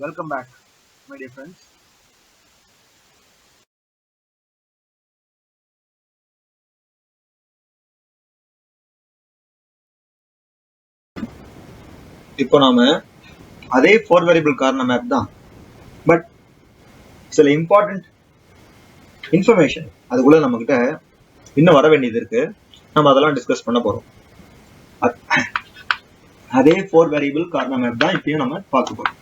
Welcome back, my dear friends. இப்போ நாம அதே 4 வேரியபிள் கார்னர் மேப் தான், பட் சில இம்பார்ட்டன்ட் இன்ஃபர்மேஷன் அதுக்குள்ள நம்ம கிட்ட இன்னும் வர வேண்டியது இருக்கு. நம்ம அதெல்லாம் டிஸ்கஸ் பண்ண போறோம். அதே 4 வேரியபிள் கார்னர் மேப் தான் இப்பயும் நம்ம பார்க்க போறோம்.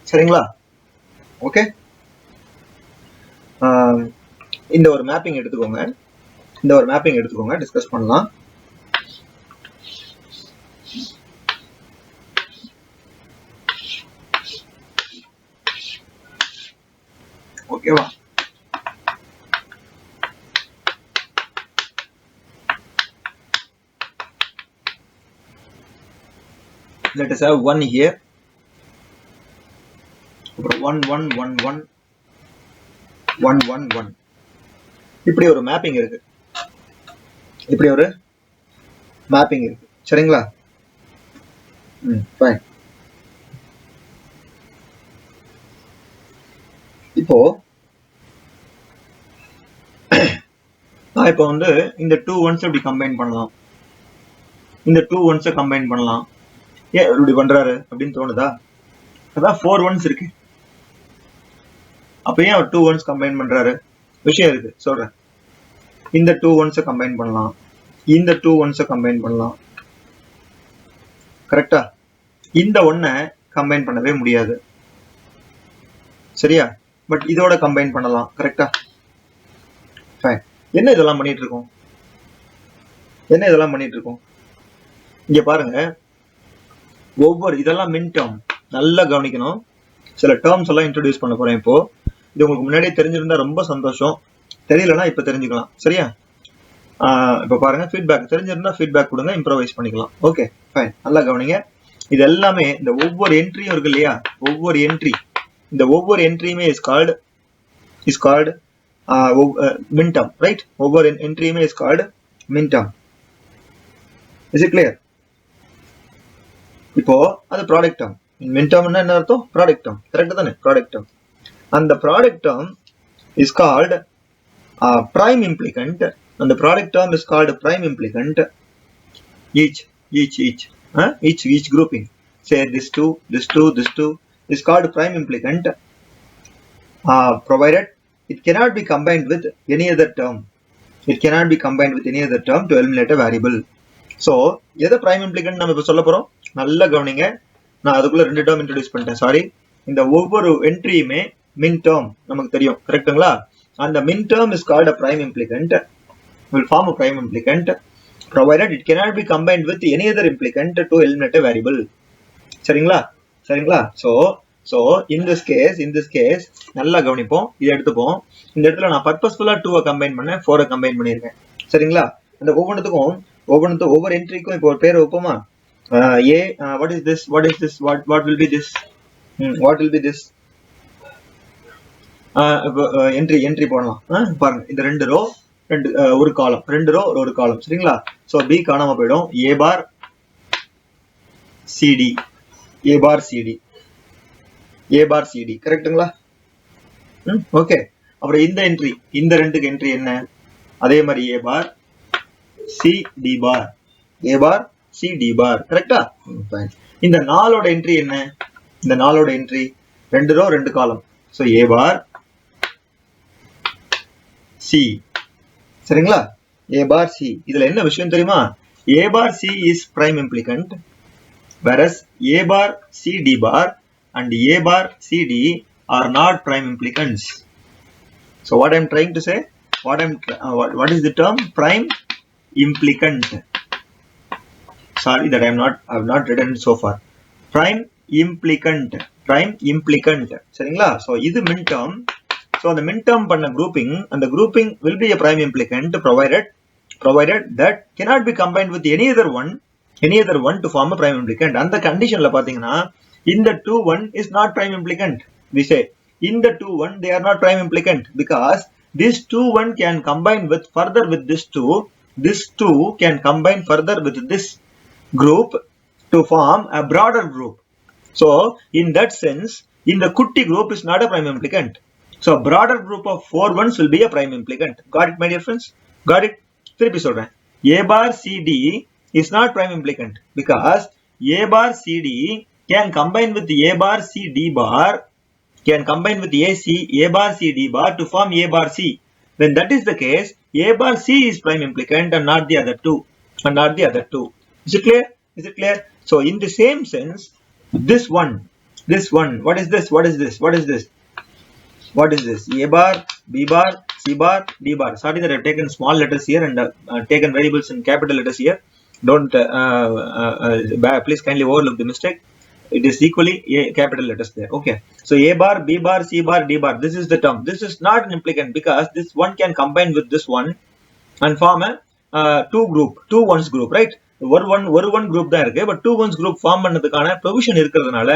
சரிங்களா? ஓகே, இந்த ஒரு மேப்பிங் எடுத்துக்கோங்க, டிஸ்கஸ் பண்ணலாம். ஓகேவா? Let us have 1 here. 1 1 1 1 1 1 1. இப்படி ஒரு மேப்பிங் இருக்கு. சரிங்களா? ஃபைன். இப்போ நான் இப்போ வந்து இந்த 2 1s இப்படி கம்பைன் பண்ணலாம். இந்த 2 1s கம்பைன் பண்ணலாம். ஏன் இப்படி பண்றாரு அப்படின்னு தோணுதா? அதான் 4 1s இருக்கு. அப்ப ஏன் அவர் 2 1s கம்பைன் பண்றாரு? விஷயம் இருக்கு, சொல்றேன். இந்த 2 1s கம்பைன் பண்ணலாம், இந்த 2 1s கம்பைன் பண்ணலாம். கரெக்டா? இந்த 1 கம்பைன் பண்ணவே முடியாது. சரியா? பட் இதோட கம்பைன் பண்ணலாம். கரெக்டா? ஃபைன். என்ன இதெல்லாம் பண்ணிட்டு இருக்கோம்? இங்க பாருங்க, ஒவ்வொரு இதெல்லாம் மின் டேர்ம். நல்லா கவனிக்கணும். சில டேர்ம்ஸ் எல்லாம் இன்ட்ரோடியூஸ் பண்ண போறேன் இப்போ. இது உங்களுக்கு முன்னாடியே தெரிஞ்சிருந்தா ரொம்ப சந்தோஷம். தெரியலனா இப்ப தெரிஞ்சுக்கலாம். சரியா? இப்ப பாருங்க, ஃபீட்பேக் தெரிஞ்சிருந்தா ஃபீட்பேக் கொடுங்க, இம்ப்ரோவைஸ் பண்ணிக்கலாம். Okay, fine. நல்லா கவனிங்க. இது எல்லாமே இந்த ஒவ்வொரு என்ட்ரியும் இருக்கு இல்லையா? இந்த ஒவ்வொரு என்ட்ரியுமே is called min term, right? ஒவ்வொரு என்ட்ரியுமே is called min term. Is it clear? இப்போ அது ப்ராடக்ட் டேர்ம். மின் டேர்ம்னா என்ன அர்த்தம்? Product term. கரெக்ட் தானே? Product term. அந்த product term is called prime implicant, and the product term is called prime implicant. Each grouping, say this two is called prime implicant, provided it cannot be combined with any other term. To eliminate a variable. So எதை prime implicant நம்ம இப்ப சொல்ல போறோம்? நல்லா கவனிங்க. நான் அதுக்குள்ள 2 term introduce பண்ணிட்டேன். சாரி. இந்த ஒவ்வொரு என்ட்ரியுமே மின் டேர்ம் நமக்கு தெரியும். கரெக்ட்டுங்களா? And the min term is called a prime implicant, will form a prime implicant, provided it cannot be combined with any other implicant to eliminate a variable. சரிங்களா? So in this case நல்லா கவனிப்போம். இதை எடுத்துப்போம். இந்த இடத்துல நான் பர்பஸ்ஃபுல்லா 2 combine பண்ணேன், 4 combine பண்ணியிருக்கேன். சரிங்களா? அந்த ஒவ்வொரு என்ட்ரிக்கும் இப்போ ஒரு பேர் வைப்போமா? what is this? What will be this? What will be this? Entry போடலாம். பாருங்க, இந்த 2 ரோ ஒரு காலம், 2 ரோ ஒரு காலம். சரிங்களா? சோ பி காணாம போயிடும். ஏ பார் சிடி கரெக்ட்டுங்களா? ஓகே. அப்புறம் இந்த என்ட்ரி, இந்த 2 என்ட்ரி என்ன? அதே மாதிரி ஏ பார் சி டி பார் கரெக்டா? இந்த 4ஓட என்ட்ரி என்ன? இந்த 4ஓட என்ட்ரி 2 ரோ 2 காலம். சோ ஏ பார் சி. சரிங்களா? A bar C. இதுல என்ன விஷயம் தெரியுமா? A bar C is prime implicant, whereas A bar C D bar and A bar C D are not prime implicants. So what I am trying to say? What is the term? Prime implicant. Sorry that I have not written it so far. Prime implicant. சரிங்களா? So இது min term. So the min term பண்ண grouping, and the grouping will be a prime implicant provided that cannot be combined with any other one to form a prime implicant. அந்த கண்டிஷன்ல பாத்தீங்கன்னா இந்த 2 1 is not prime implicant. We say in the 2 1 they are not prime implicant because this 2 1 can combine further with this 2. This 2 can combine further with this group to form a broader group. So in that sense, in the kutti group is not a prime implicant. So a broader group of 4 ones will be a prime implicant. Got it, my dear friends? Got it? திருப்பி சொல்றேன். A bar CD is not prime implicant because A bar CD can combine with A bar C D bar, can combine with A bar C D bar to form A bar C. When that is the case, A bar C is prime implicant and not the other two. Is it clear? Is it clear? So in the same sense, this one, what is this? What is this? What is this? What is this? A bar, B bar, C bar, D bar. Sorry that I have taken small letters here and taken variables in capital letters here. Don't please kindly overlook the mistake. It is equally A capital letters there. Okay. So A bar, B bar, C bar, D bar. This is the term. This is not an implicant because this one can combine with this one and form a two ones group, right? ஒரு one group தான் இருக்கு, but two ones group form பண்ணதுக்கான provision இருக்கிறதுனால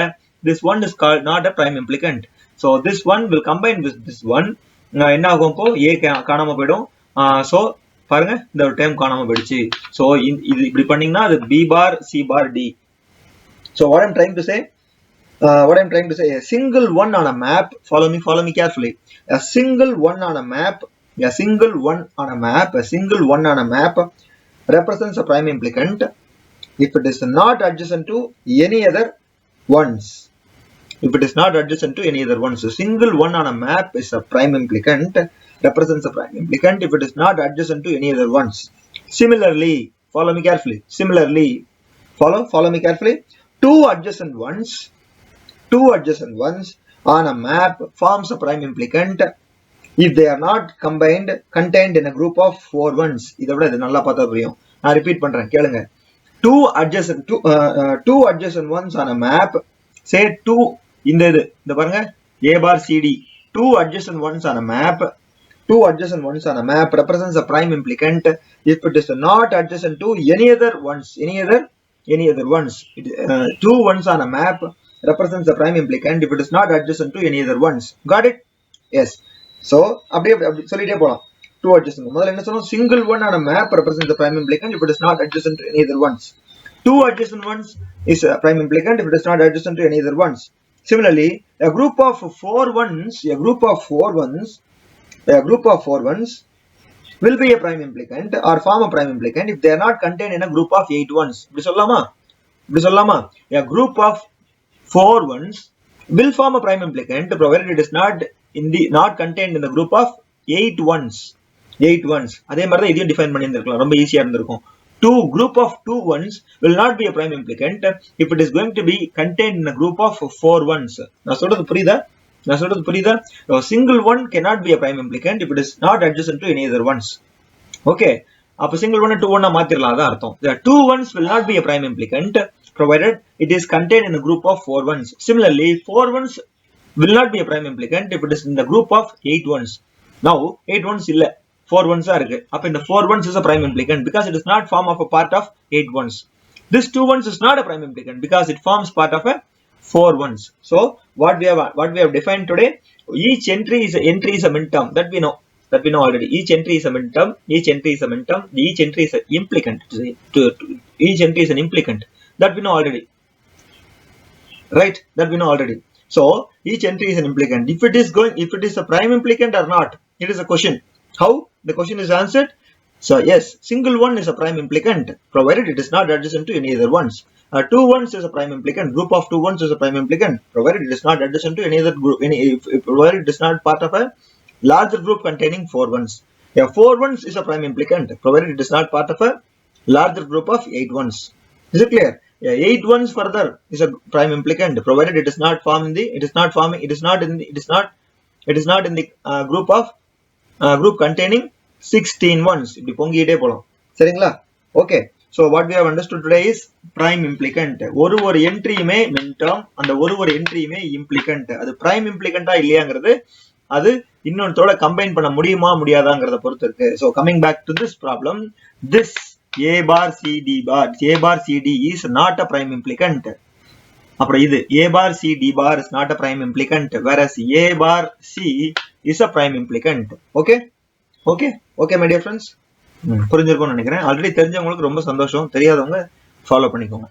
this one is called not a prime implicant. So this one will combine with this one. என்ன ஆகும்? இப்போ A காணாம போய்டும். So பாருங்க, இந்த term காணாம போயிடுச்சு. So இது இப்படி பண்ணீங்கன்னா அது B bar, C bar, D. So what I'm trying to say, a single one on a map, follow me carefully. A single one on a map represents a prime implicant if it is not adjacent to any other ones. If it is not adjacent to any other ones. So single one on a map is a prime implicant, represents a prime implicant if it is not adjacent to any other ones. Similarly, follow me carefully. Follow me carefully. Two adjacent ones on a map forms a prime implicant if they are not contained in a group of 4 ones. இதை விட இது நல்லா பார்த்தா புரியும். நான் repeat பண்றேன், கேளுங்க. Two adjacent ones on a map, say two, இந்த பாருங்க, A bar CD. Two adjacent ones on a map represents a prime implicant if it is not adjacent to any other ones. Two ones on a map represents a prime implicant if it is not adjacent to any other ones. Got it? Yes. So அப்படியே சொல்லிட்டே போலாம். Two adjacent. முதல்ல என்ன சொன்னோம்? Single one on a map represents the prime implicant if it is not adjacent to any other ones. Two adjacent ones is a prime implicant if it is not adjacent to any other ones. Similarly, a group of 4 ones will be a prime implicant or form a prime implicant if they are not contained in a group of 8 ones. இப்படி சொல்லலாமா? A group of 4 ones will form a prime implicant provided it is not contained in the group of 8 ones. அதே மாதிரி தான் இதையும் define பண்ணியிருந்திருக்கலாம், ரொம்ப ஈஸியா இருந்திருக்கும். Group of 2 ones will not be a prime implicant if it is going to be contained in a group of 4 ones. நான் சொல்றது புரியுதா? A single one cannot be a prime implicant if it is not adjacent to any other ones. Okay, அப்ப single one 2 1 மாத்திரலாம், அதான் அர்த்தம். The 2 ones will not be a prime implicant provided it is contained in a group of 4 ones. Similarly, 4 ones will not be a prime implicant if it is in the group of 8 ones. Now 8 ones இல்ல, 4 ones இருக்கு. அப்ப இந்த 4 ones is a prime implicant because it is not form of a part of 8 ones. This 2 ones is not a prime implicant because it forms part of a 4 ones. So what we have defined today, each entry is a minterm that we know already. Each entry is a minterm, each entry is an implicant. Each entry is an implicant that we know already, right? So each entry is an implicant. If it is a prime implicant or not, it is a question. How? The question is answered. So yes, single one is a prime implicant provided it is not adjacent to any other ones. 2 ones is a prime implicant. Group of 2 ones is a prime implicant provided it is not adjacent to any other group. Provided it is not part of a larger group containing 4 ones. 4 ones is a prime implicant provided it is not part of a larger group of 8 ones. Is it clear? 8 ones further is a prime implicant provided it is not in the group containing 16 ones. இப்படி பொங்கிட்டே போலாம், சரிங்களா? Okay, so what we have understood today is prime implicant. ஒரு என்ட்ரியுமே minterm, அந்த ஒரு என்ட்ரியுமே implicant. அது prime implicant இல்லையாங்கிறது அது இன்னொன்றோட combine பண்ண முடியுமா முடியாதாங்கிறத பொறுத்து இருக்கு. So coming back to this problem, this A bar C D is not a prime implicant. அப்புறம் இது A bar C D bar is not a prime implicant, whereas A bar C is a prime implicant. Okay my dear friends, புரிஞ்சிருக்கும்னு நினைக்கிறேன். Already தெரிஞ்சவங்களுக்கு ரொம்ப சந்தோஷம், தெரியாதவங்க follow பண்ணிக்கோங்க.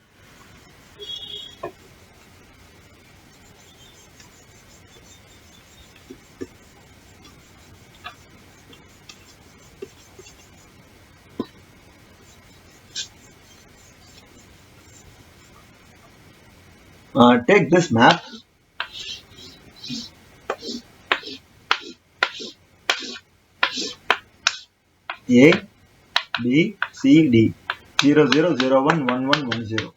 take this map A, B, C, D 0 0 0 1 1 1 1 0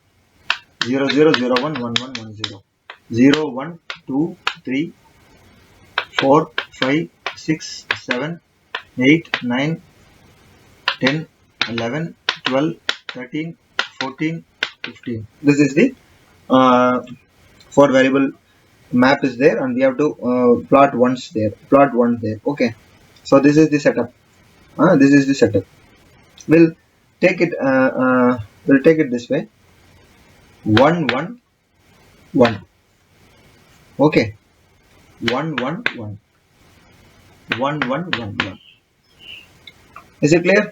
0 0 0 1 1 1 1 0 0 1 2 3 4 5 6 7 8 9 10 11 12 13 14 15. This is the 4 variable map is there, and we have to plot one there. Okay, so this is the setup. This is the setup. We'll take it this way. 1 1 1. Okay, 1 1 1 1 1 1 1. Is it clear?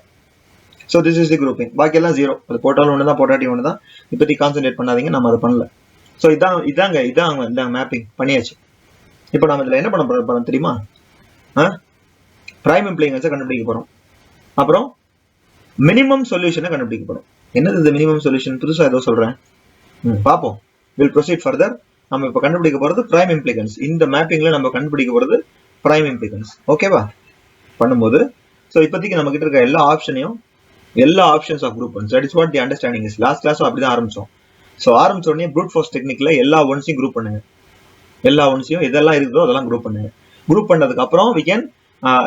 So this is the grouping. பாக்கி எல்லாம் 0. அது போட்டாலும் ஒண்ணு தான், போட்டாட்டி ஒண்ணு தான். இப்போதி concentrate பண்ணாதீங்க, நம்ம அதை பண்ணல. ஸோ இதாங்க இந்த மேப்பிங் பண்ணியாச்சு. இப்போ நம்ம இதில் என்ன பண்ண போறோம் தெரியுமா? பிரைம் இம்ப்ளிகன்ஸை கண்டுபிடிக்க போறோம். அப்புறம் மினிமம் சொல்யூஷனை கண்டுபிடிக்க போறோம். என்னது இந்த மினிமம் சொல்யூஷன்? புதுசா ஏதோ சொல்றேன், பார்ப்போம். Will proceed further. நம்ம இப்போ கண்டுபிடிக்க போறது பிரைம் இம்ப்ளிகன்ஸ். இந்த மேப்பிங்ல நம்ம கண்டுபிடிக்க போறது பிரைம் இம்ப்ளிகன்ஸ். ஓகேவா? பண்ணும்போது ஸோ இப்போதைக்கு நம்ம கிட்ட இருக்க எல்லா options of group ones, that is what the understanding is. Last கிளாஸும் அப்படிதான் ஆரம்பிச்சோம். ஸோ ஆரம்பிச்ச உடனே ப்ரூட் ஃபோர்ஸ் டெக்னிக்ல எல்லா ஒன்ஸையும் குரூப் பண்ணுங்க. எல்லா ஒன்ஸையும் எதெல்லாம் இருக்குதோ அதெல்லாம் குரூப் பண்ணுங்க. குரூப் பண்ணதுக்கு அப்புறம் we can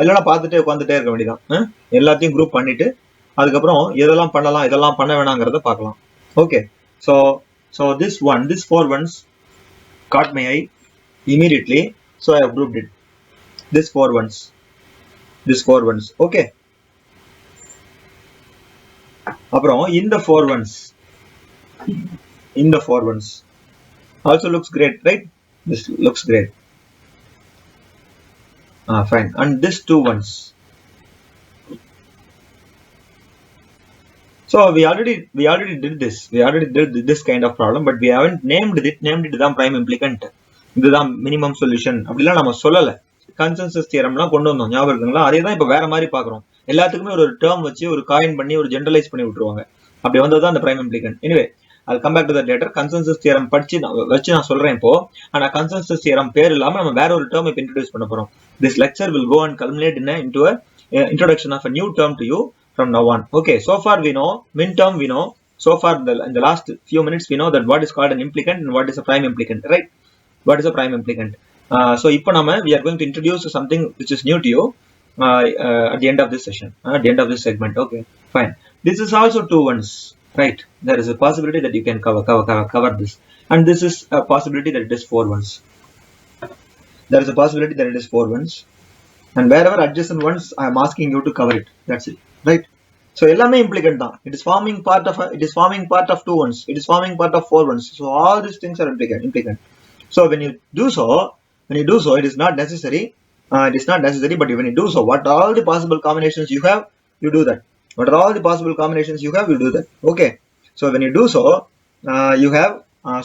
இல்லைன்னா பார்த்துட்டே உட்காந்துட்டே இருக்க வேண்டியதான். எல்லாத்தையும் குரூப் பண்ணிட்டு அதுக்கப்புறம் எதெல்லாம் பண்ணலாம், இதெல்லாம் பண்ண வேணாங்கிறத பார்க்கலாம். Okay, so this 4 ones caught my eye immediately, so I have grouped it. This 4 ones. Okay. அப்புறம் இந்த 4 ones also looks great, right? This looks great. Fine. And this 2 ones. So we already did this. We already did this kind of problem, but we haven't named it. தான் prime implicant. இதுதான் minimum solution. அப்படிலாம் நம்ம சொல்லல. Consensus தியரம்லாம் கொண்டு வந்தோம், ஞாபகம் இருக்குங்களா? அதே தான் இப்போ வேற மாதிரி பார்க்குறோம். எல்லாத்துக்குமே ஒரு டேர்ம் வச்சு ஒரு காயின் பண்ணி ஒரு ஜெனரலைஸ் பண்ணி விட்டுருவாங்க. அப்படி வந்தது தான் அந்த பிரைம் இம்ப்ளிகன்ட். எனிவே, அது come back to that later. Consensus theorem வச்சு நான் சொல்றேன் இப்போ. ஆனா கன்சென்சஸ் தியரம் பேர் இல்லாம நம்ம வேற ஒரு டேர்ம் இப்போ இன்ட்ரோடியூஸ் பண்ண போறோம். This lecture will go and culminate into a introduction of a new term to you from now on. Okay, so far we know min term, we know so far in the last few minutes we know that what is called an implicant and what is a prime implicant, right? What is a prime implicant? So இப்போ நம்ம we are going to introduce something which is new to you at the end of this session, at the end of this segment. Okay, fine. This is also 2 ones, right? There is a possibility that you can cover this, and this is a possibility that it is 4 ones. There is a possibility that it is 4 ones, and wherever adjacent ones I am asking you to cover it. That's it, right? So எல்லாமே implicant தான். It is forming part of 2 ones. It is forming part of 4 ones. So all these things are implicant. So when you do so, it is not necessary. But when you do so, what are all the possible combinations you have, you do that. What are all the possible combinations you have, you do that. Okay. So when you do so, you have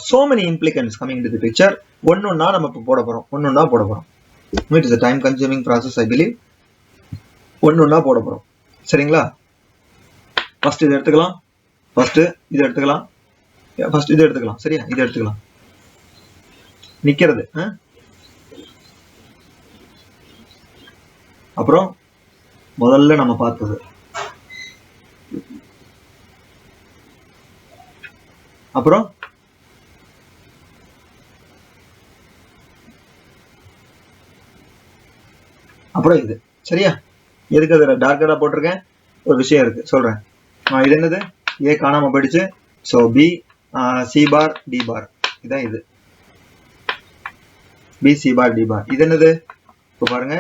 so many implicants coming into the picture. ஒன்னொன்னா நம்ம போட போறோம். It is a time consuming process, I believe. ஒன்னொன்னா போட போறோம். சரிங்களா? First இது எடுத்துக்கலாம். சரியா? இது எடுத்துக்கலாம். நிக்கிறது. அப்புறம் முதல்ல நம்ம பார்த்தது, அப்புறம் இது. சரியா? எதுக்கு அதை டார்க்கரா போட்டிருக்கேன்? ஒரு விஷயம் இருக்கு, சொல்றேன். இது என்னது? ஏ காணாம போயிடுச்சு. So B C bar D பார், இதான் இது. பி சி பார் டி பார். இது என்னது? இப்போ பாருங்க,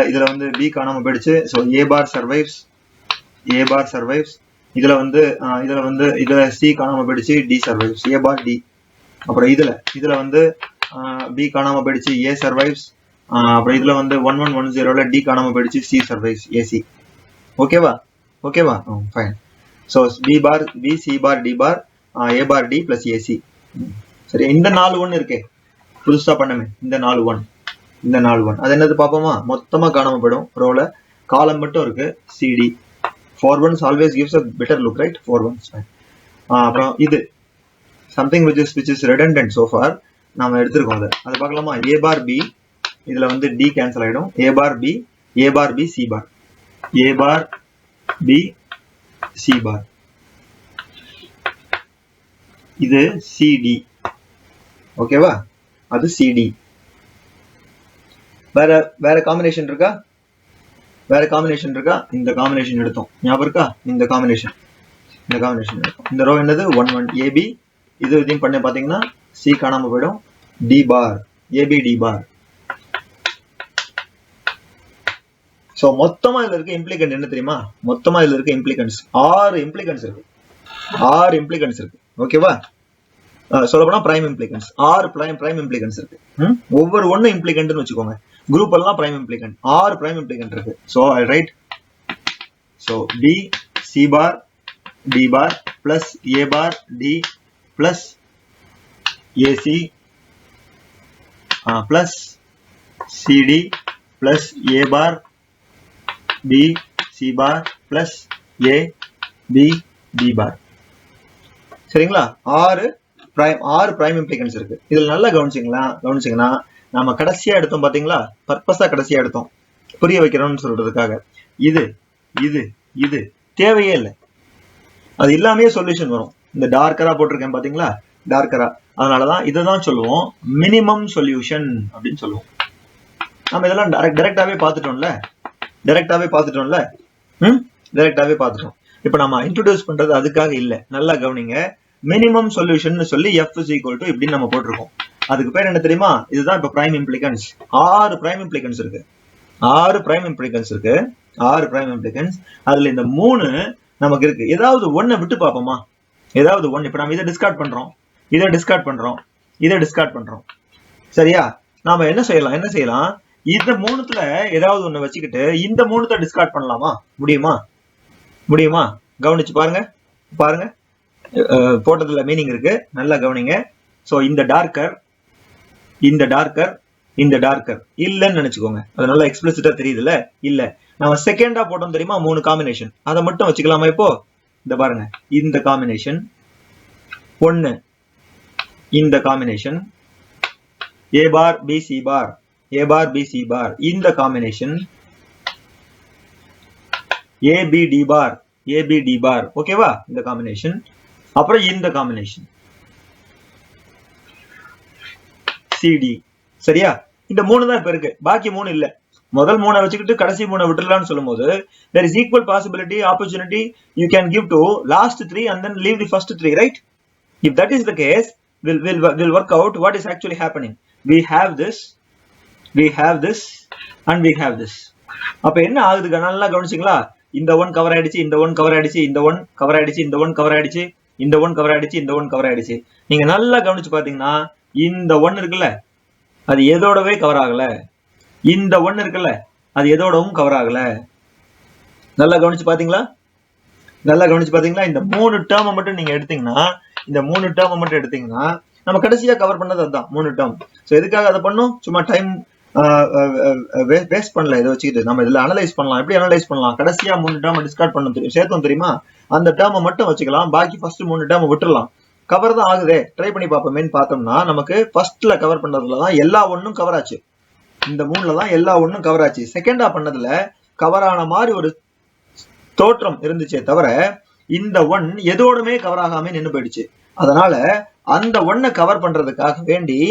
இதுல வந்து பி காணாம போயிடுச்சு. ஸோ ஏ பார் சர்வைவ்ஸ். இதுல சி காணாம போயிடுச்சு, டி சர்வைவ்ஸ், ஏ பார் டி. அப்புறம் இதுல வந்து பி காணாம போயிடுச்சு, ஏ சர்வைவ்ஸ். அப்புறம் இதுல வந்து 1110ல டி காணாம போயிடுச்சு, சி சர்வைவ்ஸ், ஏசி. ஓகேவா? Fine. So B C bar D பார் ஏ பார் டி பிளஸ் ஏசி. சரி, இந்த 4 1 இருக்கே, புதுசா பண்ணமே, இந்த 4 1. அது என்னது பார்ப்போமா? மொத்தமா காணாம போயிடும். ரோல காலம் மட்டும் இருக்கு, CD. 4 ones always gives a better look, right? 4 ones. அப்புறம் இது something which is redundant so far நாம எடுத்துருக்கோம் அதை பார்க்கலாமா. a bar b இதுல வந்து d கேன்சல் ஆயிடும். a bar b c bar a bar b c bar இது cd ஓகேவா, அது cd. வேற காம்பினேஷன் இருக்கா, வேற காம்பினேஷன் இருக்கா? இந்த காம்பினேஷன் எடுத்தோம் ஞாபகம் இருக்கா, இந்த காம்பினேஷன் எடுத்தோம். இந்த ரோ என்னது 1 1 ab, இது இதையும் பண்ண பாத்தீங்கன்னா c காணாம போயிடும், d bar ab d bar. So மொத்தமா இதுல இருக்க இம்ப்ளிகன்ட் என்ன தெரியுமா, மொத்தமா இதுல இருக்க இம்ப்ளிகன்ட்ஸ் 6 இம்ப்ளிகன்ட்ஸ் இருக்கு, 6 இம்ப்ளிகன்ட்ஸ் இருக்கு ஓகேவா. சொல்ல போனா பிரைம் இம்ப்ளிகன்ட்ஸ் 6 பிரைம் இம்ப்ளிகன்ட்ஸ் இருக்கு. ஒவ்வொரு ஒன்னு இம்ப்ளிகன்ட்னு வச்சுக்கோங்க, குரூப் எல்லாம் பிரைம் இம்ப்ளிகன்ட், 6 பிரைம் இம்ப்ளிகன்ட் இருக்கு. So I right, so b c bar d bar plus a bar d plus ac plus cd plus a bar b c bar plus a b d bar. சரிங்களா, 6 prime இம்ப்ளிகன்ட்ஸ் இருக்கு. இதுல நல்லா கவனிச்சீங்கன்னா நாம கடைசியா எடுத்தோம் பாத்தீங்களா, பர்பஸா கடைசியா எடுத்தோம் புரிய வைக்கிறோம்னு சொல்றதுக்காக. இது இது இது தேவையே இல்லை, அது இல்லாமயே சொல்யூஷன் வரும். இந்த டார்க்கரா போட்டிருக்கேன் பாத்தீங்களா, டார்க்கரா, அதனாலதான் இதுதான் சொல்லுவோம் மினிமம் சொல்யூஷன் அப்படின்னு சொல்லுவோம். நம்ம இதெல்லாம் டைரக்டாவே பார்த்துட்டோம். இப்ப நம்ம இன்ட்ரோடியூஸ் பண்றது அதுக்காக இல்ல, நல்லா கவனிங்க. மினிமம் சொல்யூஷன் சொல்லி f is equal to இப்படின்னு நம்ம போட்டிருக்கோம். அதுக்கு பேர் என்ன தெரியுமா, இதுதான் இப்ப பிரைம் இம்ப்ளிகன்ஸ். 6 பிரைம் இம்ப்ளிகன்ஸ் இருக்கு, 6 பிரைம் இம்ப்ளிகன்ஸ். அதுல இந்த 3 நமக்கு இருக்கு. ஏதாவது ஒண்ணை விட்டு பார்ப்போமா, ஏதாவது ஒண்ணு. இப்ப நம்ம இதை டிஸ்கார்ட் பண்றோம், சரியா. நாம என்ன செய்யலாம், இந்த 3த்துல ஏதாவது ஒண்ணு வச்சுக்கிட்டு இந்த 3த்தை டிஸ்கார்ட் பண்ணலாமா, முடியுமா? கவனிச்சு பாருங்க போட்டதுல மீனிங் இருக்கு, நல்லா கவனிங்க. சோ இந்த டார்க்கர் இல்லன்னு நினைச்சுக்கோங்க, அது நல்லா எக்ஸ்பிளிசிட்டா தெரியுதுல்ல, இல்ல. நம்ம செகண்டா போட்டோம் தெரியுமா 3 காம்பினேஷன், அதை மட்டும் வச்சுக்கலாமா? இப்போ இந்த பாருங்க, இந்த காம்பினேஷன் 1, இந்த combination a bar b c bar இந்த combination a b d bar ஓகேவா, இந்த காம்பினேஷன். அப்புறம் இந்த காம்பினேஷன் cd, சரியா. இந்த 3 தான் இப்ப இருக்கு, பாக்கி 3 இல்ல. முதல் 3 வச்சுக்கிட்டு கடைசி 3 விட்டுறலாம்னு சொல்லும்போது there is equal possibility, opportunity you can give to last 3 and then leave the first 3, right? If that is the case, we'll work out what is actually happening. We have this and we have this. அப்ப என்ன ஆகுதுங்க, நல்லா கவனிச்சீங்களா? இந்த 1 cover ஆயிடுச்சு, இந்த 1 cover ஆயிடுச்சு, இந்த 1 cover ஆயிடுச்சு, இந்த 1 கவர் ஆயிடுச்சு, இந்த 1 கவர் ஆயிடுச்சு, இந்த 1 கவர் ஆயிடுச்சு. நீங்க நல்லா கவனிச்சு பாத்தீங்கன்னா இந்த 1 இருக்குல்ல, அது எதோடவே கவர் ஆகல. இந்த 1 இருக்குல்ல, அது எதோடவும் கவர் ஆகல. நல்லா கவனிச்சு பாத்தீங்களா? இந்த 3 டேர்ம் மட்டும் நீங்க எடுத்தீங்கன்னா, நம்ம கடைசியா கவர் பண்ணது அதுதான் 3 டேர்ம். சோ எதுக்காக அதை பண்ணும், சும்மா டைம் வேஸ்ட் பண்ணல. இதை வச்சுக்கிட்டு நம்ம இதுல அனலைஸ் பண்ணலாம். எப்படி அனலைஸ் பண்ணலாம், கடைசியா 3 டேர்ம் டிஸ்கார்ட் பண்ண சேர்த்தோம் தெரியுமா, அந்த டேர்மை மட்டும் வச்சுக்கலாம், பாக்கி ஃபர்ஸ்ட் 3 டேர்ம் விட்டுறலாம். கவர் தான் ஆகுதே, ட்ரை பண்ணி பார்ப்போமேன்னு பார்த்தோம்னா நமக்கு ஃபர்ஸ்ட்ல கவர் பண்ணதுலதான் எல்லா ஒன்னும் கவர் ஆச்சு, இந்த 3ல தான் எல்லா ஒன்னும் கவர் ஆச்சு. செகண்டா பண்ணதுல கவர் ஆன மாதிரி ஒரு தோற்றம் இருந்துச்சே தவிர இந்த 1 எதோடுமே கவர் ஆகாம நின்று போயிடுச்சு. அதனால அந்த 1 கவர் பண்றதுக்காக வேண்டி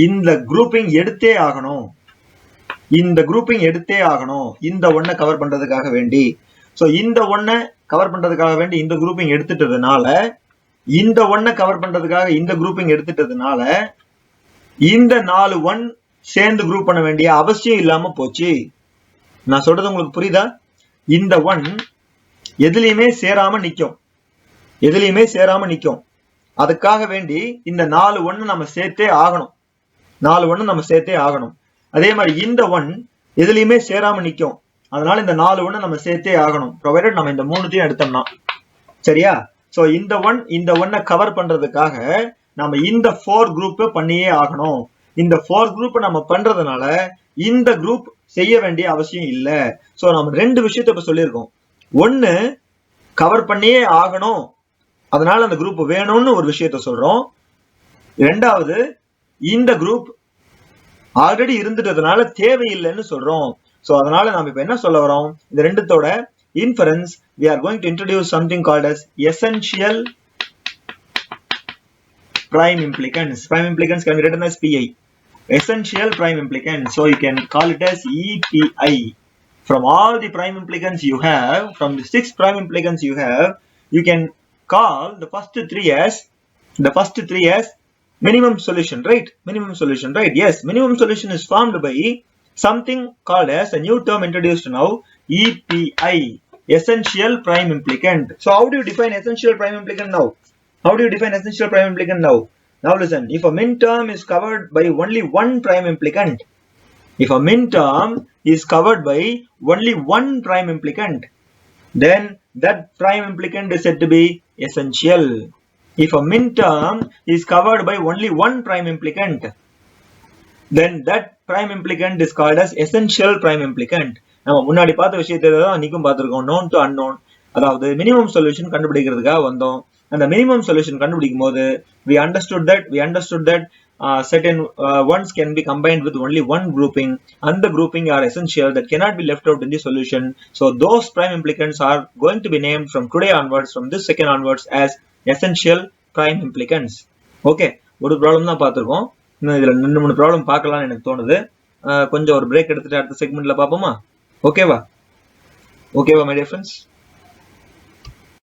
இந்த குரூப்பிங் எடுத்தே ஆகணும், இந்த 1 கவர் பண்றதுக்காக வேண்டி. சோ இந்த 1 கவர் பண்றதுக்காக வேண்டி இந்த குரூப்பிங் எடுத்துட்டதுனால, இந்த 1 கவர் பண்றதுக்காக இந்த குரூப்பிங் எடுத்துட்டதுனால இந்த 4 1 சேர்ந்து குரூப் பண்ண வேண்டிய அவசியம் இல்லாம போச்சு. நான் சொல்றது உங்களுக்கு புரியுதா? இந்த 1 எதுலயுமே சேராம நிக்கும், அதுக்காக வேண்டி இந்த 4 1 நம்ம சேர்த்தே ஆகணும். அதே மாதிரி இந்த 1 எதுலயுமே சேராம நிக்கும், அதனால இந்த 4 1 நம்ம சேர்த்தே ஆகணும், ப்ரொவைடட் நம்ம இந்த 3த்தையும் எடுத்தோம்னா, சரியா. சோ இந்த 1 கவர் பண்றதுக்காக நம்ம இந்த 4 குரூப் பண்ணியே ஆகணும். இந்த 4 குரூப் நம்ம பண்றதுனால இந்த குரூப் செய்ய வேண்டிய அவசியம் இல்ல. சோ நம்ம 2 விஷயத்தை இப்ப சொல்லியிருக்கோம். 1 கவர் பண்ணியே ஆகணும், அதனால அந்த குரூப் வேணும்னு ஒரு விஷயத்த சொல்றோம். இரண்டாவது இந்த குரூப் ஆல்ரெடி இருந்துட்டதுனால தேவையில்லைன்னு சொல்றோம். சோ அதனால நாம இப்ப என்ன சொல்ல வரோம், இந்த ரெண்டுத்தோட inference we are going to introduce something called as essential prime implicants. Prime implicants can be written as pi, essential prime implicants. So you can call it as EPI. From all the prime implicants you have, from the 6 prime implicants you have, you can call the first three as minimum solution, right? Minimum solution, right? Yes, minimum solution is formed by something called as a new term introduced now, EPI, essential prime implicant. So how do you define essential prime implicant now? How do you define essential prime implicant now? Now listen, if a min term is covered by only one prime implicant, if a min term is covered by only one prime implicant, then that prime implicant is said to be essential. If a min term is covered by only one prime implicant, then that prime implicant is called as essential prime implicant. நம்ம முன்னாடி பார்த்த விஷயத்தை தான் நீக்கும் பார்த்திருக்கோம், known to unknown. அதாவது minimum solution கண்டுபிடிக்கிறதுக்காக வந்தோம். அந்த மினிமம் சொல்யூஷன் கண்டுபிடிக்கும் போது we understood that certain ones can be combined with only one grouping, and the grouping are essential that cannot be left out in the solution. So those prime implicants are going to be named from today onwards, from this second onwards, as essential prime implicants. Okay, ஒரு problem தான் பார்த்திருக்கோம். இதுல 2-3 problem பார்க்கலாம்னு எனக்கு தோணுது. கொஞ்சம் ஒரு break எடுத்துட்டு அடுத்த செக்மெண்ட்ல பார்ப்போமா? ஓகேவா மை டியர் ஃப்ரெண்ட்ஸ்?